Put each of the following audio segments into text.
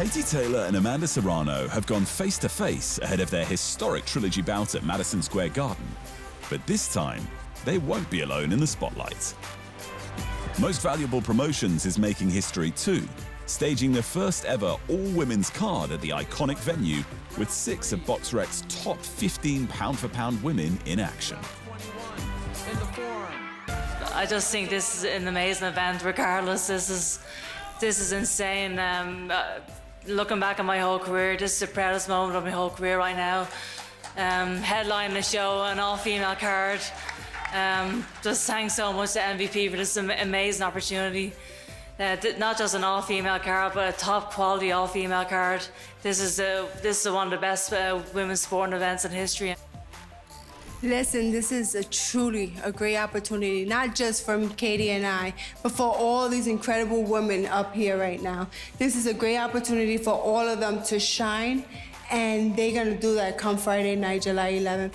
Katie Taylor and Amanda Serrano have gone face-to-face ahead of their historic trilogy bout at Madison Square Garden. But this time, they won't be alone in the spotlight. Most Valuable Promotions is making history too, staging the first ever all-women's card at the iconic venue with 6 of Boxrec's top 15 pound-for-pound women in action. I just think this is an amazing event regardless. This is insane. Looking back at my whole career, this is the proudest moment of my whole career right now. Headlining the show, an all-female card. Just thanks so much to MVP for this amazing opportunity. Not just an all-female card, but a top-quality all-female card. This is one of the best women's sporting events in history. Listen, this is truly a great opportunity, not just for Katie and I, but for all these incredible women up here right now. This is a great opportunity for all of them to shine, and they're gonna do that come Friday night, July 11th.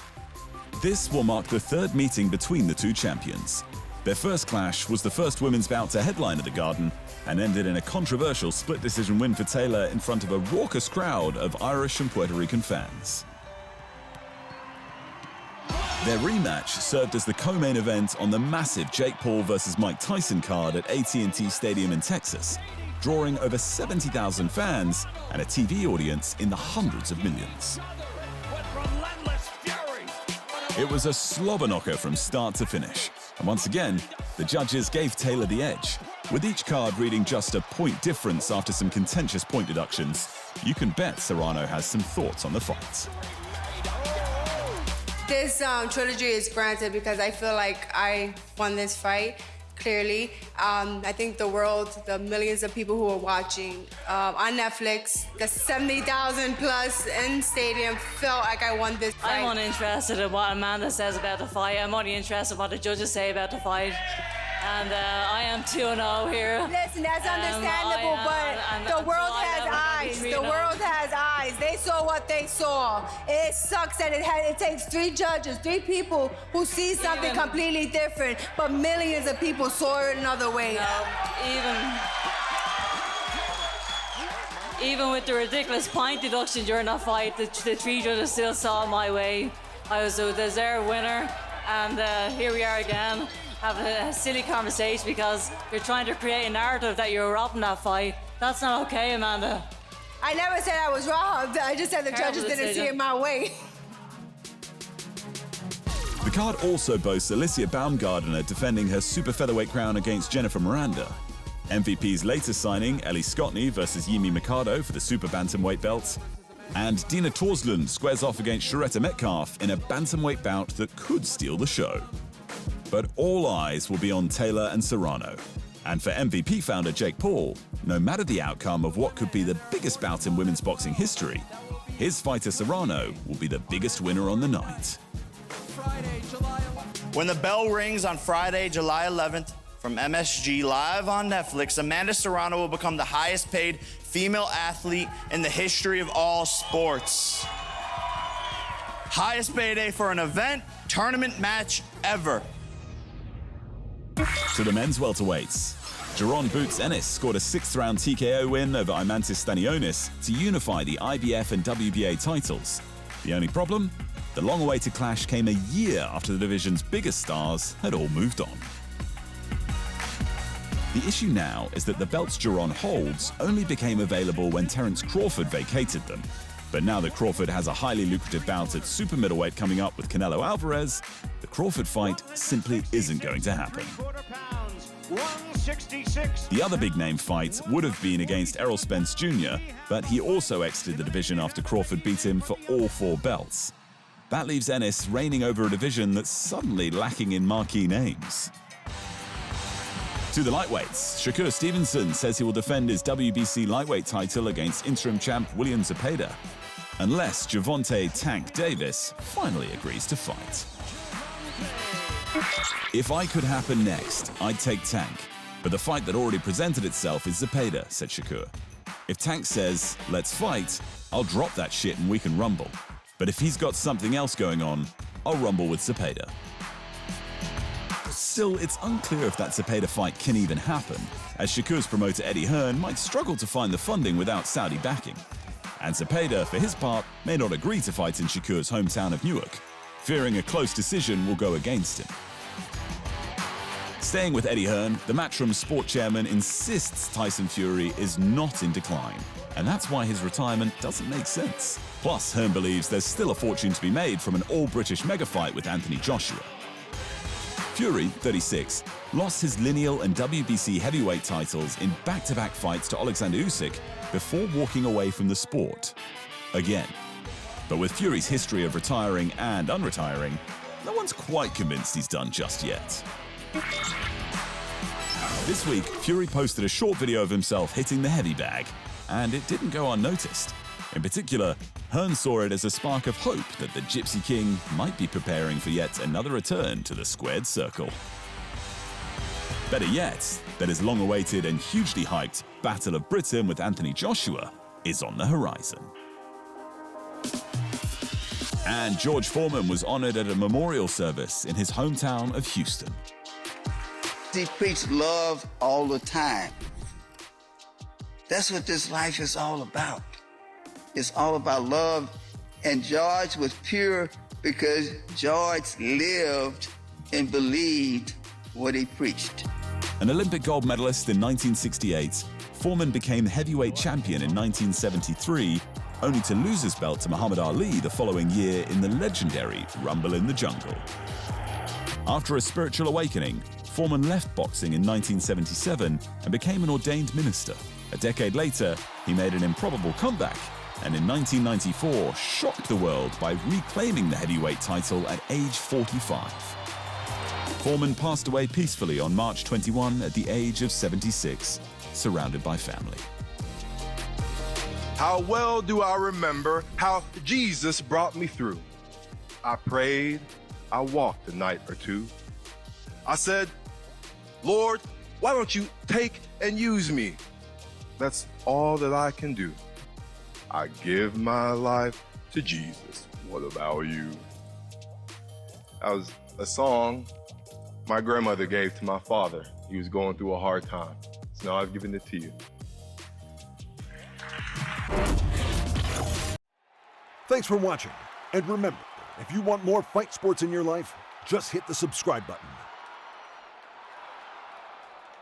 This will mark the third meeting between the two champions. Their first clash was the first women's bout to headline at the Garden and ended in a controversial split decision win for Taylor in front of a raucous crowd of Irish and Puerto Rican fans. Their rematch served as the co-main event on the massive Jake Paul vs. Mike Tyson card at AT&T Stadium in Texas, drawing over 70,000 fans and a TV audience in the hundreds of millions. It was a slobber knocker from start to finish, and once again, the judges gave Taylor the edge. With each card reading just a point difference after some contentious point deductions, you can bet Serrano has some thoughts on the fight. This trilogy is granted because I feel like I won this fight, clearly. I think the world, the millions of people who are watching on Netflix, the 70,000 plus in stadium, felt like I won this fight. I'm uninterested in what Amanda says about the fight. I'm only interested in what the judges say about the fight. And I am 2-0 here. Listen, that's understandable, but the world has eyes. The world has eyes. They saw what they saw. It sucks that it takes 3 judges, 3 people who see something completely different, but millions of people saw it another way. No, even with the ridiculous point deduction during that fight, the 3 judges still saw my way. I was a deserved winner, and here we are again. Having a silly conversation because you're trying to create a narrative that you're robbing that fight. That's not okay, Amanda. I never said I was robbed. I just said the judges didn't see it my way. The card also boasts Alicia Baumgardner defending her super featherweight crown against Jennifer Miranda. MVP's latest signing, Ellie Scotney versus Yimi Mikado for the super bantamweight belt. And Dina Torslund squares off against Sharetta Metcalf in a bantamweight bout that could steal the show. But all eyes will be on Taylor and Serrano. And for MVP founder Jake Paul, no matter the outcome of what could be the biggest bout in women's boxing history, his fighter Serrano will be the biggest winner on the night. When the bell rings on Friday, July 11th, from MSG live on Netflix, Amanda Serrano will become the highest paid female athlete in the history of all sports. Highest payday for an event, tournament match ever. To the men's welterweights, Jaron boots Ennis scored a 6th-round TKO win over Eimantas Stanionis to unify the IBF and WBA titles. The only problem? The long-awaited clash came a year after the division's biggest stars had all moved on. The issue now is that the belts Jaron holds only became available when Terence Crawford vacated them. But now that Crawford has a highly lucrative bout at super middleweight coming up with Canelo Alvarez, the Crawford fight simply isn't going to happen. The other big-name fight would have been against Errol Spence Jr., but he also exited the division after Crawford beat him for all 4 belts. That leaves Ennis reigning over a division that's suddenly lacking in marquee names. To the lightweights, Shakur Stevenson says he will defend his WBC lightweight title against interim champ William Zepeda, unless Gervonta "Tank" Davis finally agrees to fight. If I could happen next, I'd take Tank, but the fight that already presented itself is Zepeda, said Shakur. If Tank says, let's fight, I'll drop that shit and we can rumble. But if he's got something else going on, I'll rumble with Zepeda. Still, it's unclear if that Zepeda fight can even happen, as Shakur's promoter Eddie Hearn might struggle to find the funding without Saudi backing. And Zepeda, for his part, may not agree to fight in Shakur's hometown of Newark, fearing a close decision will go against him. Staying with Eddie Hearn, the Matchroom Sport Chairman insists Tyson Fury is not in decline, and that's why his retirement doesn't make sense. Plus, Hearn believes there's still a fortune to be made from an all-British mega fight with Anthony Joshua. Fury, 36, lost his lineal and WBC heavyweight titles in back-to-back fights to Alexander Usyk before walking away from the sport. Again. But with Fury's history of retiring and unretiring, no one's quite convinced he's done just yet. This week, Fury posted a short video of himself hitting the heavy bag, and it didn't go unnoticed. In particular, Hearn saw it as a spark of hope that the Gypsy King might be preparing for yet another return to the squared circle. Better yet, that his long-awaited and hugely hyped Battle of Britain with Anthony Joshua is on the horizon. And George Foreman was honored at a memorial service in his hometown of Houston. He preached love all the time. That's what this life is all about. It's all about love. And George was pure because George lived and believed what he preached. An Olympic gold medalist in 1968, Foreman became heavyweight champion in 1973, only to lose his belt to Muhammad Ali the following year in the legendary Rumble in the Jungle. After a spiritual awakening, Foreman left boxing in 1977 and became an ordained minister. A decade later, he made an improbable comeback, and in 1994 shocked the world by reclaiming the heavyweight title at age 45. Foreman passed away peacefully on March 21 at the age of 76, surrounded by family. How well do I remember how Jesus brought me through. I prayed, I walked a night or two. I said, Lord, why don't you take and use me? That's all that I can do. I give my life to Jesus. What about you? That was a song my grandmother gave to my father. He was going through a hard time. So now I've given it to you. Thanks for watching. And remember, if you want more fight sports in your life, just hit the subscribe button.